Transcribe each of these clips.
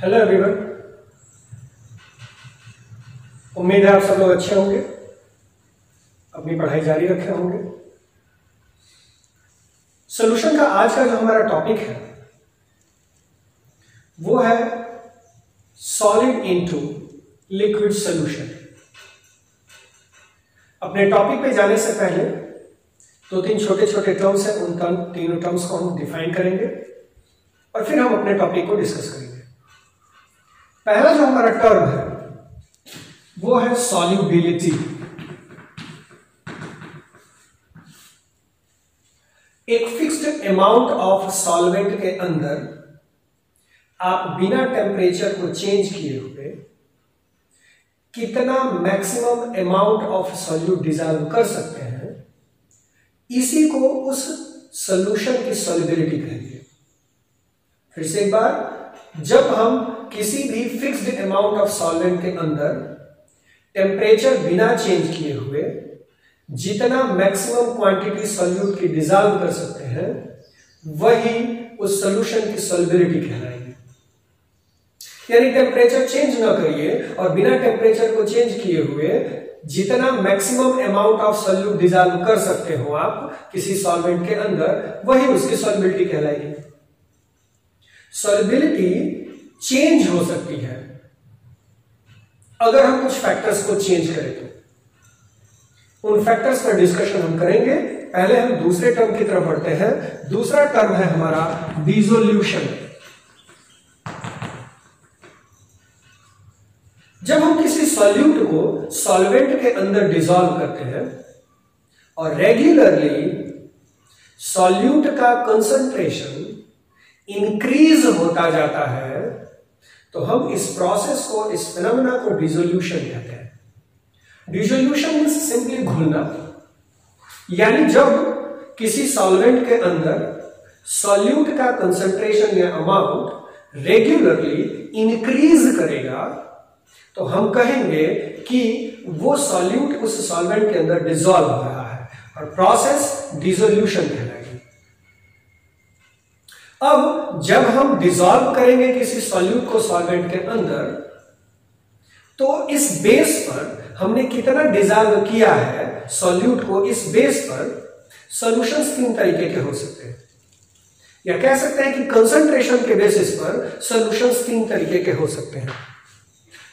Hello everyone. उम्मीद है आप सब लोग अच्छे होंगे, अपनी पढ़ाई जारी रखे होंगे। सॉल्यूशन का आज का जो हमारा टॉपिक है वो है सॉलिड इनटू लिक्विड सॉल्यूशन। अपने टॉपिक पे जाने से पहले दो तीन छोटे छोटे टर्म्स हैं, उन तीनों टर्म्स को हम डिफाइन करेंगे और फिर हम अपने टॉपिक को डिस्कस करेंगे। पहला जो हमारा टर्म है वो है सॉल्युबिलिटी। एक फिक्स्ड अमाउंट ऑफ सॉल्वेंट के अंदर आप बिना टेम्परेचर को चेंज किए हुए कितना maximum amount of solute dissolve कर सकते हैं, इसी को उस सॉल्यूशन की सॉल्युबिलिटी कहेंगे। फिर से एक बार, जब हम किसी भी फिक्स्ड अमाउंट ऑफ सॉल्वेंट के अंदर टेम्परेचर बिना चेंज किए हुए जितना मैक्सिमम क्वांटिटी सॉल्यूट की डिसॉल्व कर सकते हैं, वही उस सॉल्यूशन की सॉल्युबिलिटी कहलाएगी। यानी टेम्परेचर चेंज ना करिए और बिना टेम्परेचर को चेंज किए हुए जितना maximum amount of solute dissolve कर सकते हो आप किसी सॉल्वेंट के अंदर, वही उसकी सॉल्युबिलिटी कहलाएगी। सॉल्युबिलिटी चेंज हो सकती है अगर हम कुछ फैक्टर्स को चेंज करें तो। उन फैक्टर्स का डिस्कशन हम करेंगे। पहले हम दूसरे टर्म की तरफ बढ़ते हैं। दूसरा टर्म है हमारा डिसोल्यूशन। जब हम किसी सॉल्यूट को सॉल्वेंट के अंदर डिसॉल्व करते हैं और रेगुलरली सॉल्यूट का कंसंट्रेशन इंक्रीज होता जाता है, तो हम इस प्रोसेस को, इस फिनोमेना को डिसोल्यूशन कहते हैं। डिसोल्यूशन मींस सिंपली घुलना। यानी जब किसी सॉल्वेंट के अंदर सॉल्यूट का कंसंट्रेशन या अमाउंट रेगुलरली इंक्रीज करेगा, तो हम कहेंगे कि वो सॉल्यूट उस सॉल्वेंट के अंदर डिसॉल्व हो रहा है और प्रोसेस डिसोल्यूशन कहलाएगी। अब जब हम डिसॉल्व करेंगे किसी सॉल्यूट को सॉल्वेंट के अंदर, तो इस बेस पर हमने कितना डिसॉल्व किया है सॉल्यूट को, इस बेस पर सॉल्यूशंस तीन तरीके के हो सकते हैं, या कह सकते हैं कि कंसंट्रेशन के बेसिस पर सॉल्यूशंस तीन तरीके के हो सकते हैं।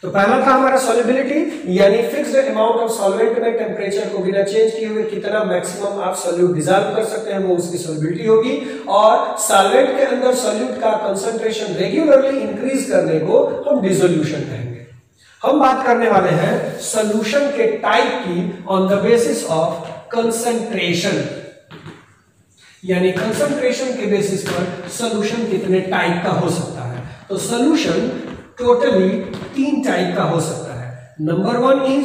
तो पहला था हमारा सॉल्युबिलिटी, यानी फिक्स्ड अमाउंट ऑफ सॉल्वेंट में टेम्परेचर को बिना चेंज किए हुए कितना मैक्सिमम आप सॉल्यूट डिसॉल्व कर सकते हैं, वो उसकी सॉल्युबिलिटी होगी। और सॉल्वेंट के अंदर सॉल्यूट का कंसंट्रेशन रेगुलरली इंक्रीज करने को हम डिसोल्यूशन कहेंगे। हम बात करने वाले हैं सॉल्यूशन के टाइप की on the basis of concentration, यानी कंसंट्रेशन के बेसिस पर सॉल्यूशन कितने टाइप का हो सकता है। तो सॉल्यूशन टोटली तीन टाइप का हो सकता है। Number one is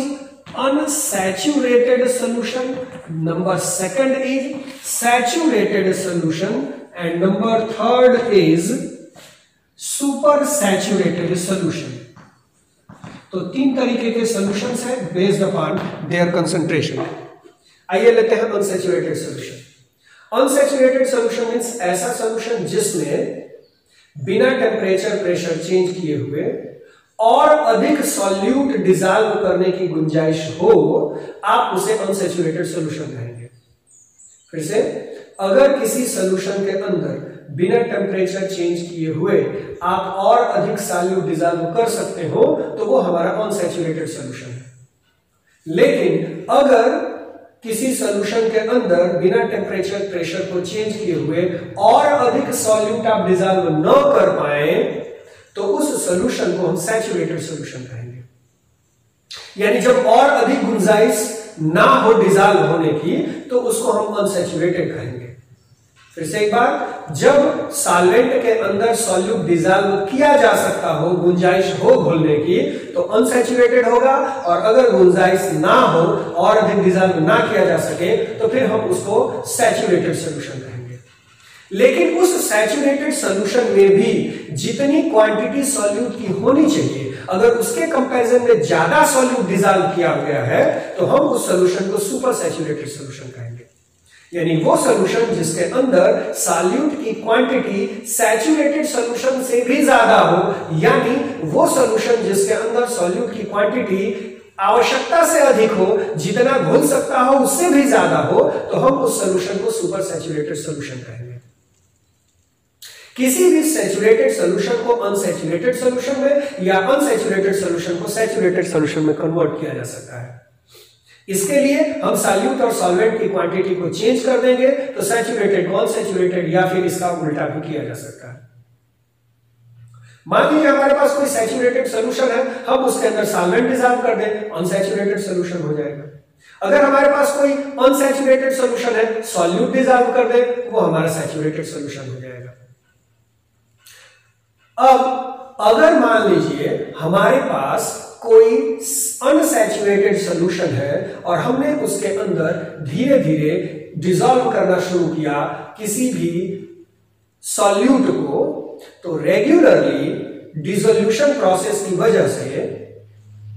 unsaturated solution, number second is saturated solution and number third is super saturated solution. तो तीन तरीके के सॉल्यूशंस हैं बेस्ड अपॉन देयर कंसंट्रेशन। आइए लेते हैं unsaturated solution. Unsaturated solution means ऐसा सॉल्यूशन जिसमें बिना टेम्परेचर प्रेशर चेंज किए हुए और अधिक सॉल्यूट डिसॉल्व करने की गुंजाइश हो, आप उसे अनसैचुरेटेड सॉल्यूशन कहेंगे। फिर से, अगर किसी सॉल्यूशन के अंदर बिना टेम्परेचर चेंज किए हुए आप और अधिक सॉल्यूट डिसॉल्व कर सकते हो, तो वो हमारा अनसैचुरेटेड सॉल्यूशन है। लेकिन अगर किसी सॉल्यूशन के अंदर बिना टेम्परेचर प्रेशर को चेंज किए हुए और अधिक सॉल्यूट आप डिसॉल्व न कर पाए, तो उस सॉल्यूशन को हम सैचुरेटेड सॉल्यूशन कहेंगे। यानी जब और अधिक गुंजाइश ना हो डिसॉल्व होने की, तो उसको हम अनसैचुरेटेड कहेंगे। फिर से एक बार, जब सॉल्वेंट के अंदर सॉल्यूट डिसॉल्व किया जा सकता हो, गुंजाइश हो घुलने की, तो अनसैचुरेटेड होगा, और अगर गुंजाइश ना हो और अधिक डिसॉल्व ना किया जा सके, तो फिर हम उसको सैचुरेटेड सॉल्यूशन कहेंगे। लेकिन उस सैचुरेटेड सॉल्यूशन में भी जितनी क्वांटिटी सॉल्यूट की होनी चाहिए, अगर उसके कंपैरिजन में ज्यादा सॉल्यूट डिसॉल्व किया गया है, तो हम उस सॉल्यूशन को सुपर सैचुरेटेड सॉल्यूशन कहेंगे। यानी वो सॉल्यूशन जिसके अंदर सॉल्यूट की क्वांटिटी सैचुरेटेड सॉल्यूशन से भी ज्यादा हो, यानी वो सॉल्यूशन जिसके अंदर सॉल्यूट की क्वांटिटी आवश्यकता से अधिक हो, जितना घुल सकता हो उससे भी ज्यादा हो, तो हम उस सॉल्यूशन को सुपर सैचुरेटेड सॉल्यूशन कहेंगे। किसी भी सैचुरेटेड सॉल्यूशन को अनसैचुरेटेड सॉल्यूशन में या अनसैचुरेटेड सॉल्यूशन को सैचुरेटेड सॉल्यूशन में कन्वर्ट किया जा सकता है। इसके लिए हम सॉल्यूट और सॉल्वेंट की क्वांटिटी को चेंज कर देंगे तो सैचुरेटेड को अनसैचुरेटेड या फिर इसका उल्टा भी किया जा सकता है। मान लीजिए हमारे पास कोई सैचुरेटेड सॉल्यूशन है, हम उसके अंदर सॉल्वेंट डिसॉल्व कर दें, अनसैचुरेटेड सॉल्यूशन हो जाएगा। अगर हमारे पास कोई अनसैचुरेटेड सॉल्यूशन है, सॉल्यूट डिसॉल्व कर दें, वो हमारा सैचुरेटेड सॉल्यूशन हो जाएगा। अब अगर मान लीजिए हमारे पास कोई अनसैचुरेटेड सॉल्यूशन है और हमने उसके अंदर धीरे धीरे डिसॉल्व करना शुरू किया किसी भी सॉल्यूट को, तो रेगुलरली डिसोल्यूशन प्रोसेस की वजह से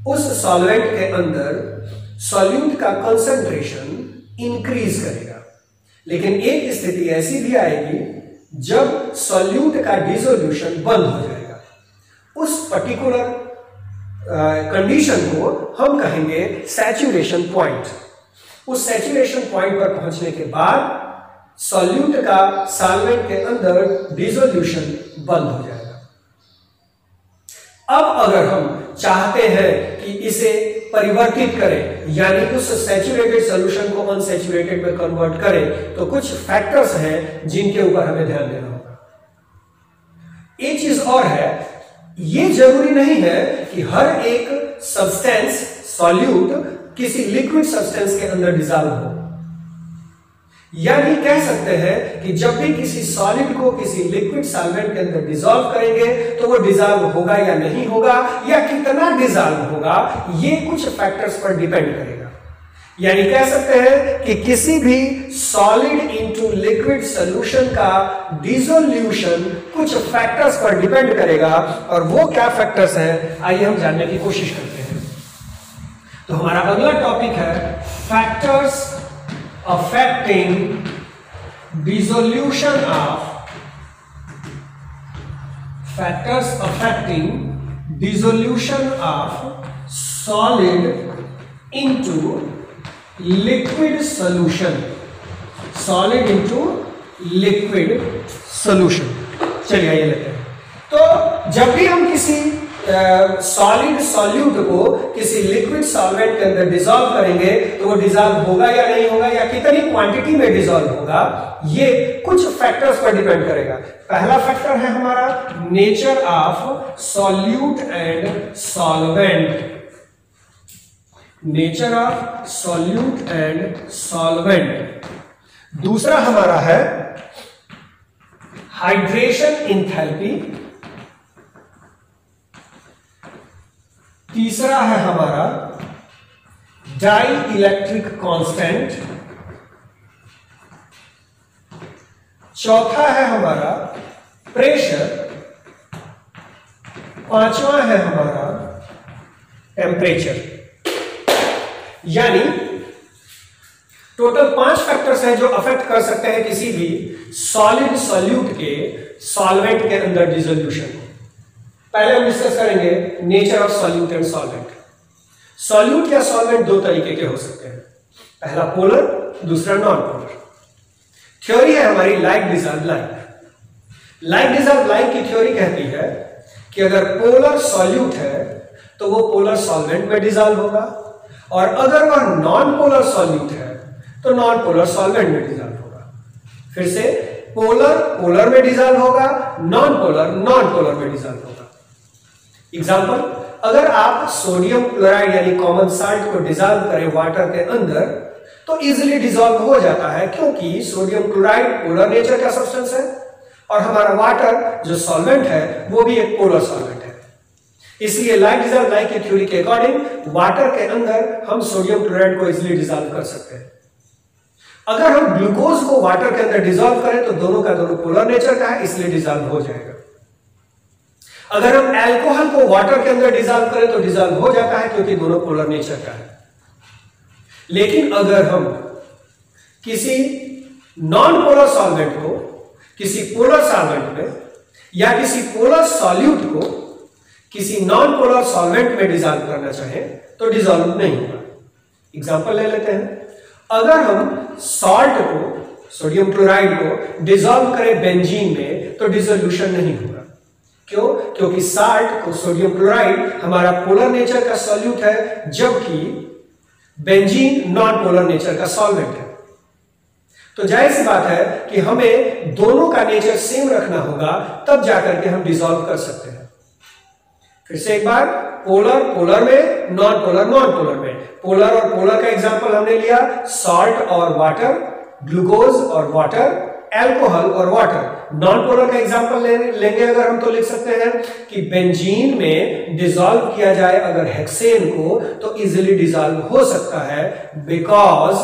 उस सॉल्वेंट के अंदर सॉल्यूट का कंसंट्रेशन इंक्रीज करेगा। लेकिन एक स्थिति ऐसी भी आएगी जब सॉल्यूट का डिसोल्यूशन बंद हो जाएगा। उस पर्टिकुलर कंडीशन को हम कहेंगे सैचुरेशन पॉइंट। उस सैचुरेशन पॉइंट पर पहुंचने के बाद सॉल्यूट का सॉल्वेंट के अंदर डिसोल्यूशन बंद हो जाएगा। अब अगर हम चाहते हैं कि इसे परिवर्तित करें, यानी उस सैचुरेटेड सॉल्यूशन को अनसैचुरेटेड में कन्वर्ट करें, तो कुछ फैक्टर्स हैं जिनके ऊपर हमें ध्यान देना होगा। एक चीज और है, ये जरूरी नहीं है कि हर एक सब्सटेंस सॉल्यूट किसी लिक्विड सब्सटेंस के अंदर डिसॉल्व हो। यानी कह सकते हैं कि जब भी किसी सॉलिड को किसी लिक्विड सॉल्वेंट के अंदर डिसॉल्व करेंगे तो वो डिसॉल्व होगा या नहीं होगा, या कितना डिसॉल्व होगा, ये कुछ फैक्टर्स पर डिपेंड करेगा। यानी कह सकते हैं कि किसी भी सॉलिड इनटू लिक्विड सॉल्यूशन का डिसोल्यूशन कुछ फैक्टर्स पर डिपेंड करेगा, और वो क्या फैक्टर्स हैं आइए हम जानने की कोशिश करते हैं। तो हमारा अगला टॉपिक है factors affecting dissolution of solid into liquid solution। solid into liquid solution। चलिए आइए लेते हैं। तो जब भी हम किसी सॉलिड सॉल्यूट को किसी लिक्विड सॉल्वेंट के अंदर डिसॉल्व करेंगे तो वो डिसॉल्व होगा या नहीं होगा, या कितनी क्वांटिटी में डिसॉल्व होगा, ये कुछ फैक्टर्स पर डिपेंड करेगा। पहला फैक्टर है हमारा nature of solute and solvent. Nature of solute and solvent. दूसरा हमारा है हाइड्रेशन एंथैल्पी। तीसरा है हमारा डाई इलेक्ट्रिक कांस्टेंट। चौथा है हमारा प्रेशर। पांचवा है हमारा टेम्परेचर। यानी टोटल 5 फैक्टर्स हैं जो अफेक्ट कर सकते हैं किसी भी सॉलिड सॉल्यूट के सॉल्वेंट के अंदर डिसोल्यूशन को। पहले हम डिस्कस करेंगे nature of solute and solvent. Solute या सॉल्वेंट दो तरीके के हो सकते हैं, पहला पोलर, दूसरा नॉन पोलर। थ्योरी है हमारी like dissolve like. Like dissolve like की थ्योरी कहती है कि अगर पोलर सॉल्यूट है तो वो पोलर सॉल्वेंट में डिसॉल्व होगा, और अगर वह नॉन पोलर सॉल्यूट है तो नॉन पोलर सॉल्वेंट में डिसॉल्व होगा। फिर से पोलर पोलर में डिसॉल्व होगा, नॉन पोलर नॉन पोलर में डिसॉल्व होगा। एग्जाम्पल, अगर आप सोडियम क्लोराइड यानी कॉमन साल्ट को डिसॉल्व करें वाटर के अंदर तो इजीली डिसॉल्व हो जाता है, क्योंकि सोडियम क्लोराइड पोलर नेचर का सब्सटेंस है और हमारा वाटर जो सॉल्वेंट है वो भी एक पोलर सॉल्वेंट है। इसलिए लाइक डिसॉल्व लाइक की थ्योरी के अकॉर्डिंग वाटर के अंदर हम सोडियम क्लोराइड को इजीली डिसॉल्व कर सकते हैं। अगर हम ग्लूकोज को वाटर के अंदर डिसॉल्व करें तो दोनों का दोनों पोलर नेचर का है, इसलिए डिसॉल्व हो जाएगा। अगर हम अल्कोहल को वाटर के अंदर डिसॉल्व करें तो डिसॉल्व हो जाता है, क्योंकि दोनों पोलर नेचर का है। लेकिन अगर हम किसी नॉन पोलर सॉल्वेंट को किसी पोलर सॉल्वेंट में या किसी पोलर सॉल्यूट को किसी नॉन पोलर सॉल्वेंट में डिसॉल्व करना चाहे तो डिसॉल्व नहीं होगा। एग्जांपल ले लेते हैं। अगर हम सॉल्ट को, सोडियम क्लोराइड को डिसॉल्व करें बेंजीन में तो डिसोल्यूशन नहीं होगा। क्यों? क्योंकि साल्ट को, सोडियम क्लोराइड हमारा पोलर नेचर का सॉल्यूट है, जबकि बेंजीन नॉन पोलर नेचर का सॉल्वेंट है। तो जाहिर सी बात है कि हमें दोनों का नेचर सेम रखना होगा, तब जाकर के हम डिसॉल्व कर सकते हैं। फिर से एक बार, पोलर पोलर में, नॉन पोलर नॉन पोलर में। पोलर और पोलर का एग्जांपल हमने लिया सॉल्ट और वाटर, ग्लूकोज और वाटर, एल्कोहल और वाटर। नॉन पोलर का एग्जांपल लेंगे अगर हम तो लिख सकते हैं कि बेंजीन में डिसॉल्व किया जाए अगर हेक्सेन को तो इजीली डिसॉल्व हो सकता है, बिकॉज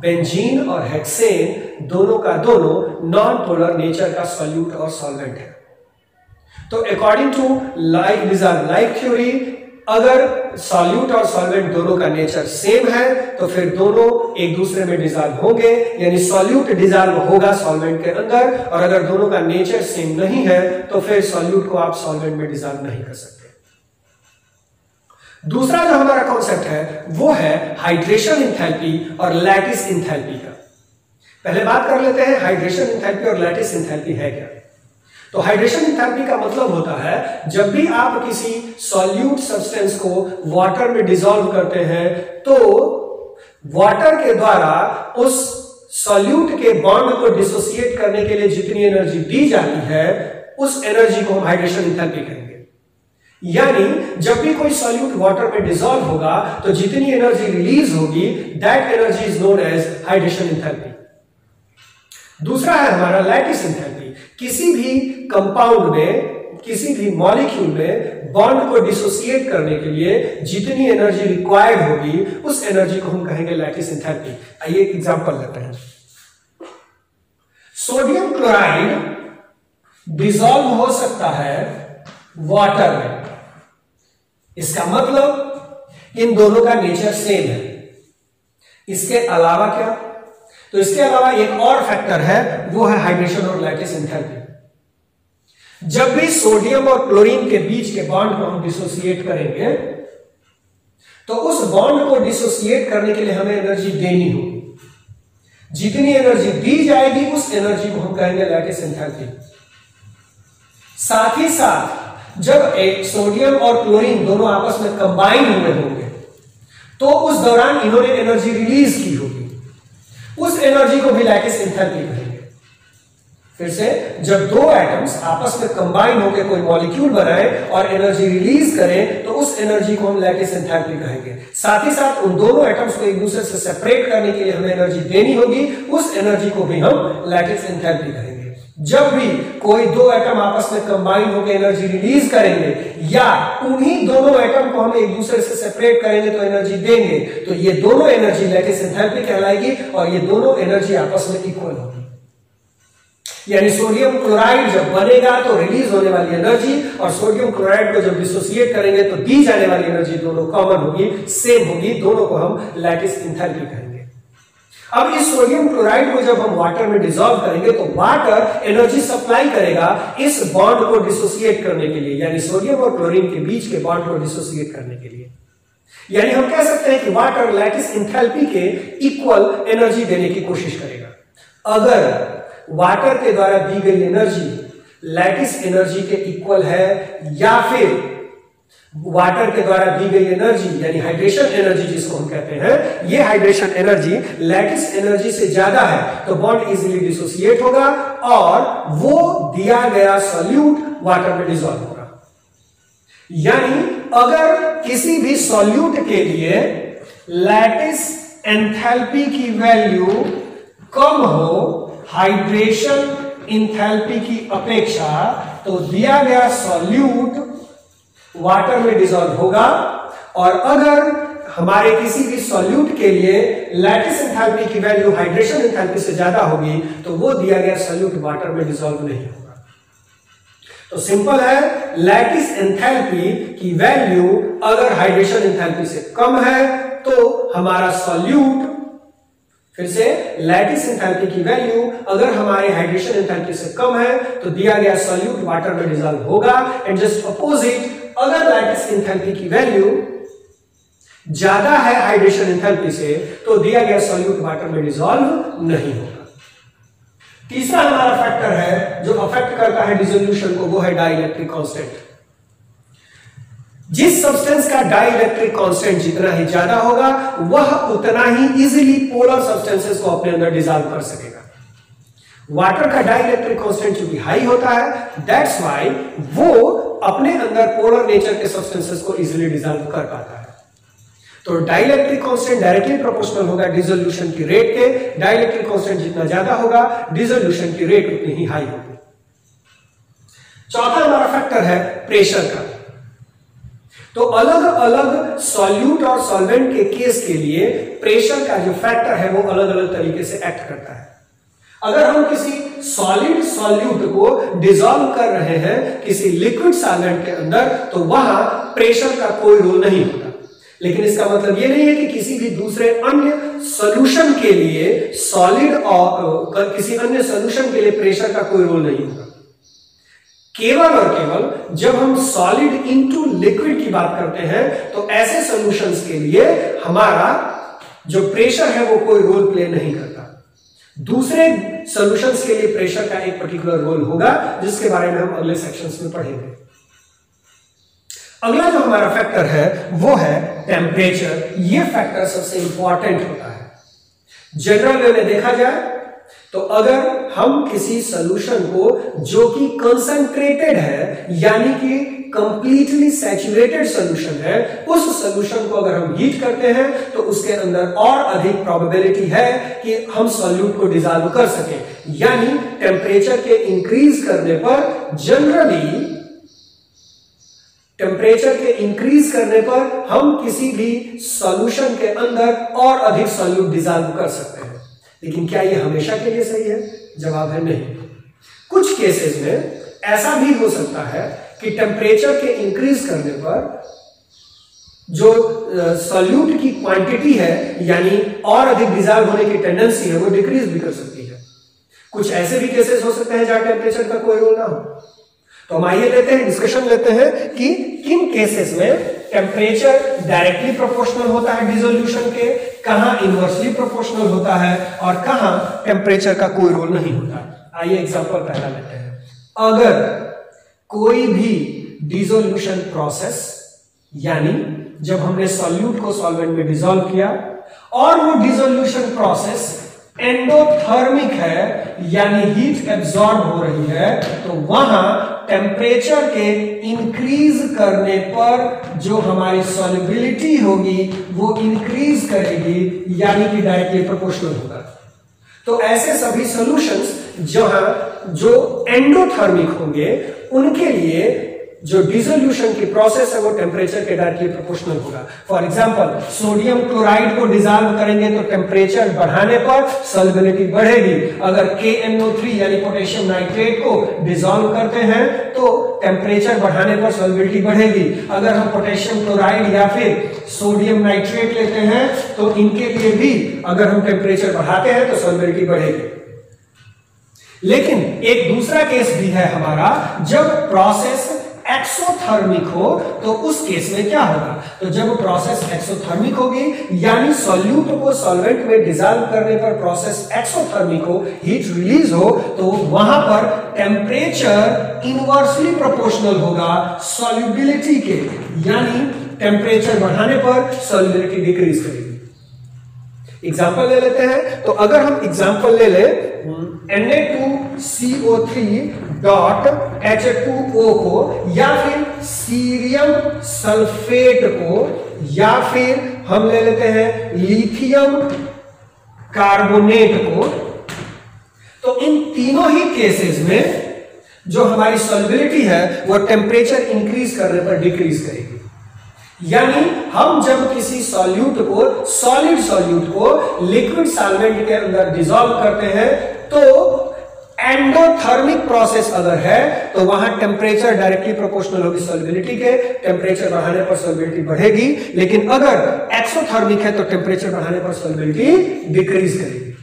बेंजीन और हेक्सेन दोनों का दोनों नॉन पोलर नेचर का सॉल्यूट और सॉल्वेंट है। तो according to like dissolve like theory, अगर सॉल्यूट और सॉल्वेंट दोनों का नेचर सेम है तो फिर दोनों एक दूसरे में डिसॉल्व होंगे, यानी सॉल्यूट डिसॉल्व होगा सॉल्वेंट के अंदर, और अगर दोनों का नेचर सेम नहीं है तो फिर सॉल्यूट को आप सॉल्वेंट में डिसॉल्व नहीं कर सकते। दूसरा जो हमारा कॉन्सेप्ट है वो है हाइड्रेशन एंथैल्पी और लैटिस एंथैल्पी का। पहले बात कर लेते हैं हाइड्रेशन एंथैल्पी और लैटिस एंथैल्पी है क्या। तो हाइड्रेशन एंथैल्पी का मतलब होता है जब भी आप किसी सॉल्यूट सब्सटेंस को वाटर में डिसॉल्व करते हैं तो वाटर के द्वारा उस सॉल्यूट के बॉन्ड को डिसोसिएट करने के लिए जितनी एनर्जी दी जाती है उस एनर्जी को हम हाइड्रेशन एंथैल्पी कहेंगे। यानी जब भी कोई सॉल्यूट वाटर में डिसॉल्व होगा तो जितनी एनर्जी रिलीज होगी that energy is known as hydration enthalpy. दूसरा है हमारा लैटिस एंथैल्पी। किसी भी कंपाउंड में, किसी भी मॉलिक्यूल में बॉन्ड को डिसोसिएट करने के लिए जितनी एनर्जी रिक्वायर्ड होगी उस एनर्जी को हम कहेंगे लैटिस एंथैल्पी। आइए एक एग्जांपल लेते हैं। सोडियम क्लोराइड डिसॉल्व हो सकता है वाटर में, इसका मतलब इन दोनों का नेचर सेम है। इसके अलावा क्या? तो इसके अलावा एक और फैक्टर है, वो है हाइड्रेशन और लैटिस एंथैल्पी। जब भी सोडियम और क्लोरीन के बीच के बॉन्ड को हम डिसोसिएट करेंगे तो उस बॉन्ड को डिसोसिएट करने के लिए हमें एनर्जी देनी होगी। जितनी एनर्जी दी जाएगी उस एनर्जी को हम कहेंगे लैटिस एंथैल्पी। साथ ही साथ जब एक सोडियम और क्लोरीन दोनों आपस में कंबाइन हुए होंगे तो उस दौरान इन्होंने एनर्जी रिलीज की होगी, उस एनर्जी को भी लैटिस एंथैल्पी कहेंगे। फिर से, जब दो एटम्स आपस में कंबाइन होकर कोई मॉलिक्यूल बनाए और एनर्जी रिलीज करें तो उस एनर्जी को हम लैटिस एंथैल्पी कहेंगे। साथ ही साथ उन दोनों एटम्स को एक दूसरे से सेपरेट करने के लिए हमें एनर्जी देनी होगी, उस एनर्जी को भी हम लैटिस एंथैल्पी कहेंगे। जब भी कोई दो एटम आपस में कंबाइन होकर एनर्जी रिलीज करेंगे या उन्हीं दोनों एटम को हम एक दूसरे से सेपरेट करेंगे तो एनर्जी देंगे, तो ये दोनों एनर्जी लैटिस एंथैल्पी कहलाएगी और ये दोनों एनर्जी आपस में इक्वल होगी। यानी सोडियम क्लोराइड जब बनेगा तो रिलीज होने वाली एनर्जी और सोडियम क्लोराइड को जब डिसोसिएट करेंगे तो दी जाने वाली एनर्जी दोनों कॉमन होगी, सेम होगी, दोनों को हम लैटिस एंथैल्पी कहेंगे। अब इस सोडियम क्लोराइड को जब हम वाटर में डिसॉल्व करेंगे तो वाटर एनर्जी सप्लाई करेगा इस बॉन्ड को डिसोसिएट करने के लिए, यानी सोडियम और क्लोरीन के बीच के बॉन्ड को डिसोसिएट करने के लिए। यानी हम कह सकते हैं कि वाटर लैटिस एंथैल्पी के इक्वल एनर्जी देने की कोशिश करेगा। अगर वाटर के द्वारा दी गई एनर्जी लैटिस एनर्जी के इक्वल है या फिर वाटर के द्वारा दी गई एनर्जी यानी हाइड्रेशन एनर्जी जिसको हम कहते हैं, ये हाइड्रेशन एनर्जी लैटिस एनर्जी से ज्यादा है तो बॉन्ड इजीली डिसोसिएट होगा और वो दिया गया सॉल्यूट वाटर में डिसॉल्व होगा। यानी अगर किसी भी सॉल्यूट के लिए लैटिस एंथैल्पी की वैल्यू कम हो हाइड्रेशन एंथैल्पी की अपेक्षा तो दिया गया सॉल्यूट वाटर में डिसॉल्व होगा, और अगर हमारे किसी भी सॉल्यूट के लिए लैटिस एंथैल्पी की वैल्यू हाइड्रेशन एंथैल्पी से ज्यादा होगी तो वो दिया गया सॉल्यूट वाटर में डिसॉल्व नहीं होगा। तो सिंपल है, लैटिस एंथैल्पी की वैल्यू अगर हाइड्रेशन एंथैल्पी से कम है तो हमारा सॉल्यूट फिर से लैटिस एंथैल्पी की वैल्यू अगर हमारे हाइड्रेशन एंथैल्पी से कम है तो दिया गया सॉल्यूट वाटर में डिसॉल्व होगा, एंड जस्ट अपोजिट अगर लैटिस एंथैल्पी की वैल्यू ज्यादा है हाइड्रेशन एंथैल्पी से तो दिया गया सॉल्यूट वाटर में डिसॉल्व नहीं होगा। तीसरा हमारा फैक्टर है जो अफेक्ट करता है डिसोल्यूशन को, वो है डाइलेक्ट्रिक कांस्टेंट। जिस सब्सटेंस का डाइलेक्ट्रिक कांस्टेंट जितना ही ज्यादा होगा वह उतना ही इजीली पोलर सब्सटेंसेस को अपने अंदर डिसॉल्व कर सकेगा। वाटर का डाइलेक्ट्रिक कांस्टेंट चूंकि हाई होता है, दैट्स व्हाई वो अपने अंदर पोलर नेचर के सब्सटेंसेस को इजीली डिसॉल्व कर पाता है। तो डाइलेक्ट्रिक कांस्टेंट डायरेक्टली प्रोपोर्शनल होगा डिसोल्यूशन की रेट के। डाइलेक्ट्रिक कांस्टेंट जितना ज्यादा होगा डिसोल्यूशन की रेट उतनी ही हाई होगी। चौथा हमारा फैक्टर है प्रेशर का। तो अलग अलग सॉल्यूट और सॉल्वेंट के केस के लिए प्रेशर का जो फैक्टर है वो अलग अलग तरीके से एक्ट करता है। अगर हम किसी सॉलिड सॉल्यूट को डिसॉल्व कर रहे हैं किसी लिक्विड सॉल्वेंट के अंदर तो वहां प्रेशर का कोई रोल नहीं होता, लेकिन इसका मतलब यह नहीं है कि किसी भी दूसरे अन्य सॉल्यूशन के लिए सॉलिड और किसी अन्य सॉल्यूशन के लिए प्रेशर का कोई रोल नहीं होगा। केवल और केवल जब हम सॉलिड इनटू लिक्विड की बात करते हैं तो ऐसे सॉल्यूशंस के लिए हमारा जो प्रेशर है वो कोई रोल प्ले नहीं करता। दूसरे सॉल्यूशंस के लिए प्रेशर का एक पर्टिकुलर रोल होगा जिसके बारे में हम अगले सेक्शंस में पढ़ेंगे। अगला जो हमारा फैक्टर है वो है टेम्परेचर। ये फैक्टर सबसे इंपॉर्टेंट होता है। जनरल वे में देखा जाए तो अगर हम किसी सॉल्यूशन को जो कि कंसंट्रेटेड है यानी कि कंप्लीटली सैचुरेटेड सॉल्यूशन है, उस सॉल्यूशन को अगर हम हीट करते हैं तो उसके अंदर और अधिक प्रोबेबिलिटी है कि हम सॉल्यूट को डिसॉल्व कर सकें। यानी टेम्परेचर के इंक्रीज करने पर जनरली टेम्परेचर के इंक्रीज करने पर हम किसी भी सॉल्यूशन के अंदर और अधिक सॉल्यूट डिसॉल्व कर सकते हैं। लेकिन क्या यह हमेशा के लिए सही है? जवाब है नहीं। कुछ केसेस में ऐसा भी हो सकता है कि टेम्परेचर के इंक्रीज करने पर जो सॉल्यूट की क्वांटिटी है यानी और अधिक डिसॉल्व होने की टेंडेंसी है वो डिक्रीज भी कर सकती है। कुछ ऐसे भी केसेस हो सकते हैं जहां टेम्परेचर का कोई रोल ना हो। तो हम आइए लेते हैं डिस्कशन लेते हैं कि किन केसेस में टेम्परेचर डायरेक्टली प्रोपोर्शनल होता है डिसोल्यूशन के, कहां इनवर्सली प्रोपोर्शनल होता है और कहां टेम्परेचर का कोई रोल नहीं होता। आइए एग्जांपल पहला लेते हैं। अगर कोई भी डिसोल्यूशन प्रोसेस यानी जब हमने सॉल्यूट को सॉल्वेंट में डिसॉल्व किया और वो डिसोल्यूशन प्रोसेस एंडोथर्मिक है यानी हीट एब्जॉर्ब हो रही है तो वहां टेम्परेचर के इंक्रीज करने पर जो हमारी सॉल्युबिलिटी होगी वो इंक्रीज करेगी यानी कि डायरेक्टली प्रोपोर्शनल होगा। तो ऐसे सभी सॉल्यूशंस जहां जो एंडोथर्मिक होंगे उनके लिए जो डिसोल्यूशन की प्रोसेस है वो टेम्परेचर के डायरेक्टली प्रोपोर्शनल होगा। फॉर एग्जांपल सोडियम क्लोराइड को डिसॉल्व करेंगे तो टेम्परेचर बढ़ाने पर सॉल्युबिलिटी बढ़ेगी। अगर KNO3 यानी पोटेशियम नाइट्रेट को डिसॉल्व करते हैं तो टेम्परेचर बढ़ाने पर सॉल्युबिलिटी बढ़ेगी। अगर हम पोटेशियम क्लोराइड या फिर सोडियम नाइट्रेट लेते हैं तो इनके लिए भी अगर हम टेम्परेचर बढ़ाते हैं तो सॉल्युबिलिटी बढ़ेगी। लेकिन एक दूसरा केस भी है हमारा, जब प्रोसेस एक्सोथर्मिक हो तो उस केस में क्या होगा? तो जब प्रोसेस एक्सोथर्मिक होगी यानी सॉल्यूट को सॉल्वेंट में डिसॉल्व करने पर प्रोसेस एक्सोथर्मिक हो, हीट रिलीज हो, तो वहां पर टेम्परेचर इनवर्सली प्रोपोर्शनल होगा सॉल्युबिलिटी के, यानी टेम्परेचर बढ़ाने पर सॉल्युबिलिटी डिक्रीज करेगी। एग्जांपल ले लेते हैं। तो अगर हम एग्जांपल ले ले Na2CO3.H2O को या फिर सीरियम सल्फेट को या फिर हम ले लेते हैं लिथियम कार्बोनेट को, तो इन तीनों ही केसेस में जो हमारी सॉल्युबिलिटी है वो टेम्परेचर इंक्रीज करने पर डिक्रीज करेगी। यानी हम जब किसी सॉल्यूट को सॉलिड सॉल्यूट को लिक्विड सॉल्वेंट के अंदर डिसॉल्व करते हैं तो एंडोथर्मिक प्रोसेस अगर है तो वहां टेम्परेचर डायरेक्टली प्रोपोर्शनल होगी सॉल्युबिलिटी के, टेम्परेचर बढ़ाने पर सॉल्युबिलिटी बढ़ेगी। लेकिन अगर एक्सोथर्मिक है तो टेम्परेचर बढ़ाने पर सॉल्युबिलिटी डिक्रीज करेगी।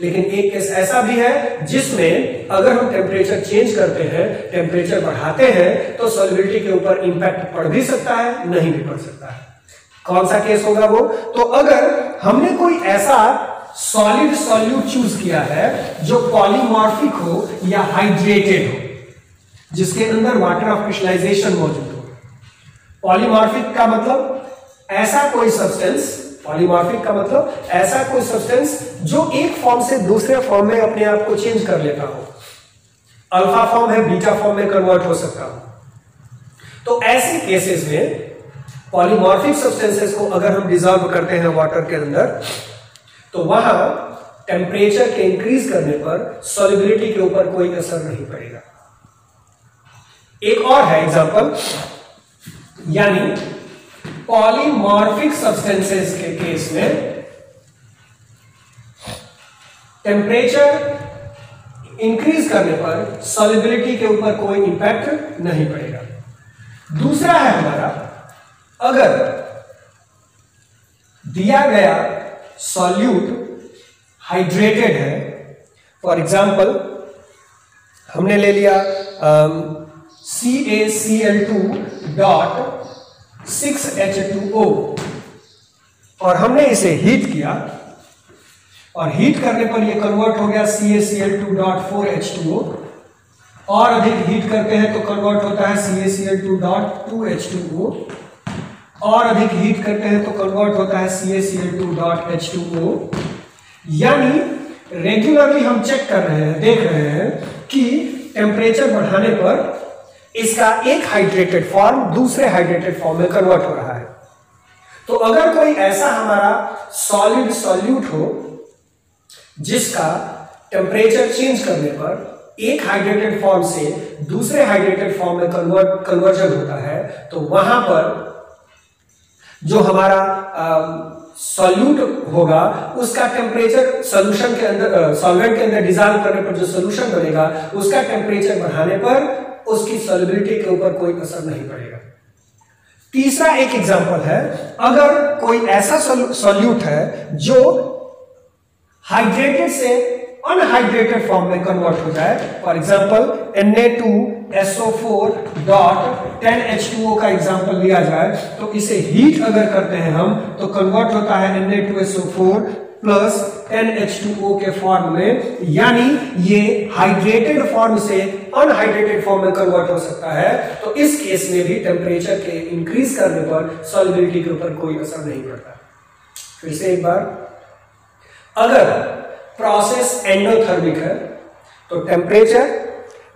लेकिन एक केस ऐसा भी है जिसमें अगर हम टेम्परेचर चेंज करते हैं, टेम्परेचर बढ़ाते हैं, तो सॉल्युबिलिटी के ऊपर इंपैक्ट पड़ भी सकता है, नहीं भी पड़ सकता है। कौन सा केस होगा वो? तो अगर हमने कोई ऐसा सॉलिड सॉल्यूट चूज किया है जो पॉलीमॉर्फिक हो या हाइड्रेटेड हो, जिसके अंदर वाटर ऑफ क्रिस्टलाइजेशन मौजूद हो। पॉलीमॉर्फिक का मतलब ऐसा कोई सब्सटेंस, पॉलीमॉर्फिक का मतलब ऐसा कोई सब्सटेंस जो एक फॉर्म से दूसरे फॉर्म में अपने आप को चेंज कर लेता हो। अल्फा फॉर्म है, बीटा फॉर्म में कन्वर्ट हो सकता हो। तो ऐसे केसेस में पॉलीमॉर्फिक सब्सटेंसेस को अगर हम डिसॉल्व करते हैं वाटर के अंदर, तो वहां टेम्परेचर के इंक्रीज करने पर सॉल्युबिलिटी के ऊपर कोई असर नहीं पड़ेगा। एक और है एग्जांपल, यानी पॉलीमॉर्फिक सब्सटेंसेस के केस में टेम्परेचर इंक्रीज करने पर सॉल्युबिलिटी के ऊपर कोई इंपैक्ट नहीं पड़ेगा। दूसरा है हमारा, अगर दिया गया सॉल्यूट हाइड्रेटेड है, फॉर एग्जांपल हमने ले लिया CaCl2.6H2O और हमने इसे हीट किया, और हीट करने पर यह कन्वर्ट हो गया CaCl2.4H2O, और अधिक हीट करते हैं तो कन्वर्ट होता है CaCl2.2H2O, और अधिक हीट करते हैं तो कन्वर्ट होता है CaCl2.H2O। यानी रेगुलरली हम चेक कर रहे हैं, देख रहे हैं कि टेम्परेचर बढ़ाने पर इसका एक हाइड्रेटेड फॉर्म दूसरे हाइड्रेटेड फॉर्म में कन्वर्ट हो रहा है। तो अगर कोई ऐसा हमारा सॉलिड सॉल्यूट हो जिसका टेम्परेचर चेंज करने पर एक हाइड्रेटेड फॉर्म से दूसरे हाइड्रेटेड फॉर्म में कन्वर्जन होता है, तो वहां पर जो हमारा सॉल्यूट होगा उसका टेम्परेचर सॉल्यूशन के अंदर, सॉल्वेंट के अंदर डिसॉल्व करने पर जो सॉल्यूशन बनेगा उसका टेम्परेचर बढ़ाने पर उसकी सॉल्युबिलिटी के ऊपर कोई असर नहीं पड़ेगा। तीसरा एक एग्जांपल है, अगर कोई ऐसा सॉल्यूट है जो हाइड्रेटेड से अनहाइड्रेटेड फॉर्म में कन्वर्ट हो जाए, फॉर एग्जांपल Na2SO4.10H2O का एग्जांपल लिया जाए, तो इसे हीट अगर करते हैं हम तो कन्वर्ट होता है Na2SO4 प्लस 10H2O के फॉर्म में, यानी ये हाइड्रेटेड फॉर्म से अनहाइड्रेटेड फॉर्म में कन्वर्ट हो सकता है। तो इस केस में भी टेम्परेचर के इंक्रीज करने पर सॉल्युबिलिटी के ऊपर कोई असर नहीं पड़ता। फिर से एक बार, अगर प्रोसेस एंडोथर्मिक है तो टेम्परेचर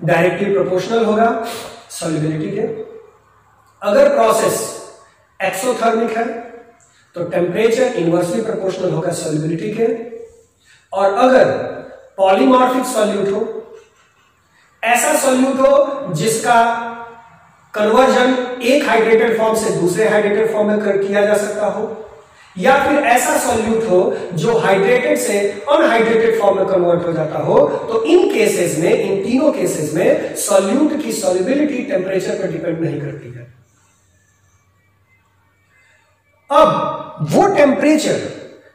डायरेक्टली प्रोपोर्शनल होगा सॉल्युबिलिटी के। अगर प्रोसेस एक्सोथर्मिक है तो टेम्परेचर इनवर्सली प्रोपोर्शनल होगा सॉल्युबिलिटी के। और अगर पॉलीमॉर्फिक सॉल्यूट हो, ऐसा सॉल्यूट हो जिसका कन्वर्जन एक हाइड्रेटेड फॉर्म से दूसरे हाइड्रेटेड फॉर्म में किया जा सकता हो, या फिर ऐसा सॉल्यूट हो जो हाइड्रेटेड से अनहाइड्रेटेड फॉर्म में कन्वर्ट हो जाता हो, तो इन केसेस में, इन तीनों केसेस में सॉल्यूट की सॉल्युबिलिटी टेम्परेचर पर डिपेंड नहीं करती है। अब वो टेम्परेचर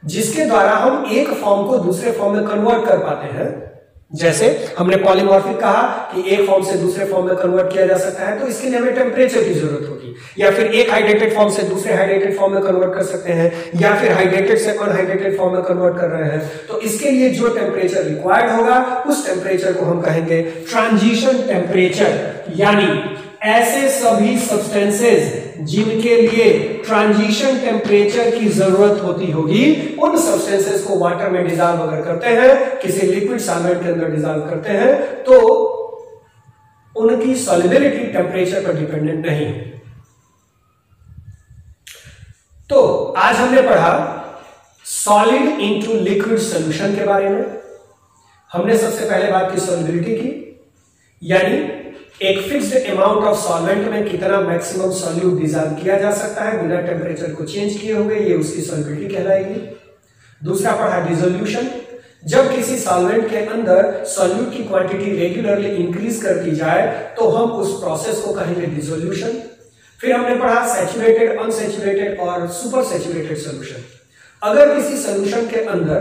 जिसके द्वारा हम एक फॉर्म को दूसरे फॉर्म में कन्वर्ट कर पाते हैं, जैसे हमने पॉलीमॉर्फिक कहा कि एक फॉर्म से दूसरे फॉर्म में कन्वर्ट किया जा सकता है, तो इसके लिए हमें टेम्परेचर की जरूरत होगी। या फिर एक हाइड्रेटेड फॉर्म से दूसरे हाइड्रेटेड फॉर्म में कन्वर्ट कर सकते हैं, या फिर हाइड्रेटेड से अनहाइड्रेटेड फॉर्म में कन्वर्ट कर रहे हैं, तो इसके लिए जो टेम्परेचर रिक्वायर्ड होगा उस टेम्परेचर को हम कहेंगे ट्रांजिशन टेम्परेचर। यानी ऐसे सभी सब्सटेंसेस जिनके लिए ट्रांजिशन टेम्परेचर की जरूरत होती होगी, उन सब्सटेंसेस को वाटर में डिसॉल्व अगर करते हैं, किसी लिक्विड सॉल्वेंट के अंदर डिसॉल्व करते हैं, तो उनकी सॉल्युबिलिटी टेम्परेचर पर डिपेंडेंट नहीं है। तो आज हमने पढ़ा सॉलिड इनटू लिक्विड सॉल्यूशन के बारे में। हमने सबसे पहले बात की सॉल्युबिलिटी की, यानी एक फिक्स्ड अमाउंट ऑफ सॉल्वेंट में कितना मैक्सिमम सॉल्यूट डिसॉल्व किया जा सकता है बिना टेम्परेचर को चेंज किए हुए, ये उसकी सॉल्युबिलिटी कहलाएगी। दूसरा पढ़ा डिसोल्यूशन, जब किसी सॉल्वेंट के अंदर सॉल्यूट की क्वांटिटी रेगुलरली इंक्रीज कर दी जाए तो हम उस प्रोसेस को कहेंगे डिसोल्यूशन। फिर हमने पढ़ा सैचुरेटेड, अनसैचुरेटेड और सुपर सैचुरेटेड सॉल्यूशन। अगर किसी सॉल्यूशन के अंदर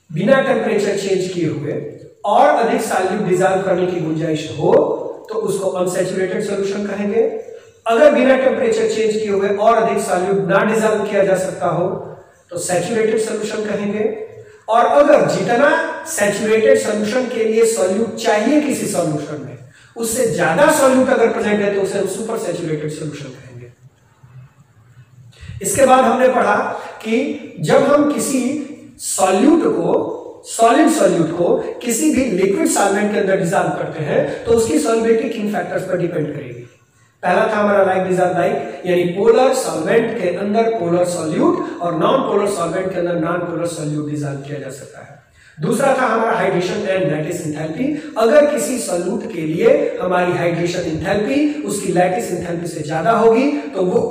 बिना टेम्परेचर चेंज किए हुए और अधिक सॉल्यूट डिसॉल्व करने की गुंजाइश हो तो उसको अनसैचुरेटेड सॉल्यूशन कहेंगे। अगर बिना टेम्परेचर चेंज किए हुए और अधिक सॉल्यूट ना डिसॉल्व किया जा सकता हो तो सैचुरेटेड सॉल्यूशन कहेंगे। और अगर जितना सैचुरेटेड सॉल्यूशन के लिए सॉल्यूट चाहिए किसी सॉल्यूशन में उससे ज्यादा सॉल्यूट अगर प्रेजेंट है तो उसे हम सुपर सैचुरेटेड सॉल्यूशन कहेंगे। इसके बाद हमने पढ़ा कि जब हम किसी सॉल्यूट को, सॉलिड सॉल्यूट को किसी भी लिक्विड सॉल्वेंट के अंदर डिसॉल्व करते हैं तो उसकी सॉल्युबिलिटी किन फैक्टर्स पर डिपेंड करेगी। पहला था हमारा लाइक डिसॉल्व लाइक, यानी पोलर सॉल्वेंट के अंदर पोलर सॉल्यूट और नॉन पोलर सॉल्वेंट के अंदर नॉन पोलर सॉल्यूट डिसॉल्व किया जा सकता है। दूसरा था हमारा हाइड्रेशन एंड लैटिस एंथैल्पी। अगर किसी सॉल्यूट के लिए हमारी हाइड्रेशन एंथैल्पी उसकी लैटिस एंथैल्पी से ज्यादा होगी तो वो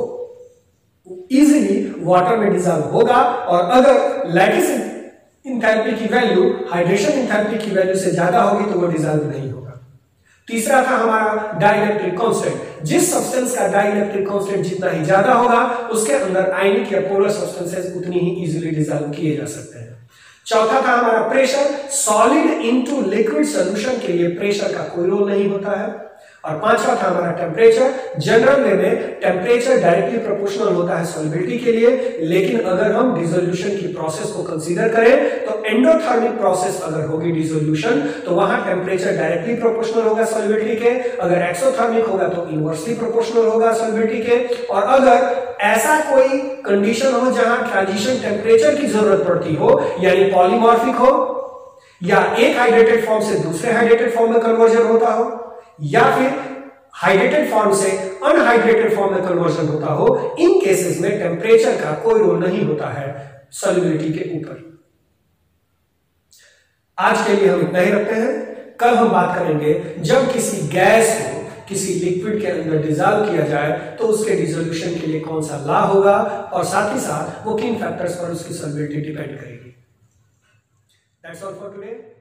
इजीली वाटर में डिसॉल्व होगा, और अगर लैटिस एंथैल्पी की वैल्यू हाइड्रेशन एंथैल्पी की वैल्यू से ज्यादा होगी तो वो डिसॉल्व नहीं होगा। तीसरा था हमारा डाइलेक्ट्रिक कांस्टेंट। जिस सब्सटेंस का डाइलेक्ट्रिक कांस्टेंट जितना ही ज्यादा होगा उसके अंदर आयनिक या पोलर सब्सटेंसेस उतनी ही इजीली डिसॉल्व किए जा सकते हैं। चौथा था हमारा pressure. Solid into liquid solution के लिए प्रेशर का कोई रोल नहीं होता है। और पांचवा था हमारा टेम्परेचर। जनरल वे में टेम्परेचर डायरेक्टली प्रोपोर्शनल होता है सॉल्युबिलिटी के लिए, लेकिन अगर हम डिसोल्यूशन की प्रोसेस को कंसीडर करें तो एंडोथर्मिक प्रोसेस अगर होगी डिसोल्यूशन तो वहां टेम्परेचर डायरेक्टली प्रोपोर्शनल होगा सॉल्युबिलिटी के, अगर एक्सोथर्मिक होगा तो इनवर्सली प्रोपोर्शनल होगा सॉल्युबिलिटी के। और अगर ऐसा कोई कंडीशन हो जहां ट्रांजिशन टेम्परेचर की जरूरत पड़ती हो, यानी पॉलीमॉर्फिक हो या एक हाइड्रेटेड फॉर्म से दूसरे हाइड्रेटेड फॉर्म में कन्वर्जन होता हो या फिर हाइड्रेटेड फॉर्म से अनहाइड्रेटेड फॉर्म में कन्वर्जन होता हो, इन केसेस में टेम्परेचर का कोई रोल नहीं होता है सॉल्युबिलिटी के ऊपर। आज के लिए हम इतना ही रखते हैं। कल हम बात करेंगे जब किसी गैस को किसी लिक्विड के अंदर डिसॉल्व किया जाए तो उसके डिसोल्यूशन के लिए कौन सा लॉ होगा और साथ ही साथ वो किन फैक्टर्स पर उसकी सॉल्युबिलिटी डिपेंड करेगी। That's all for today.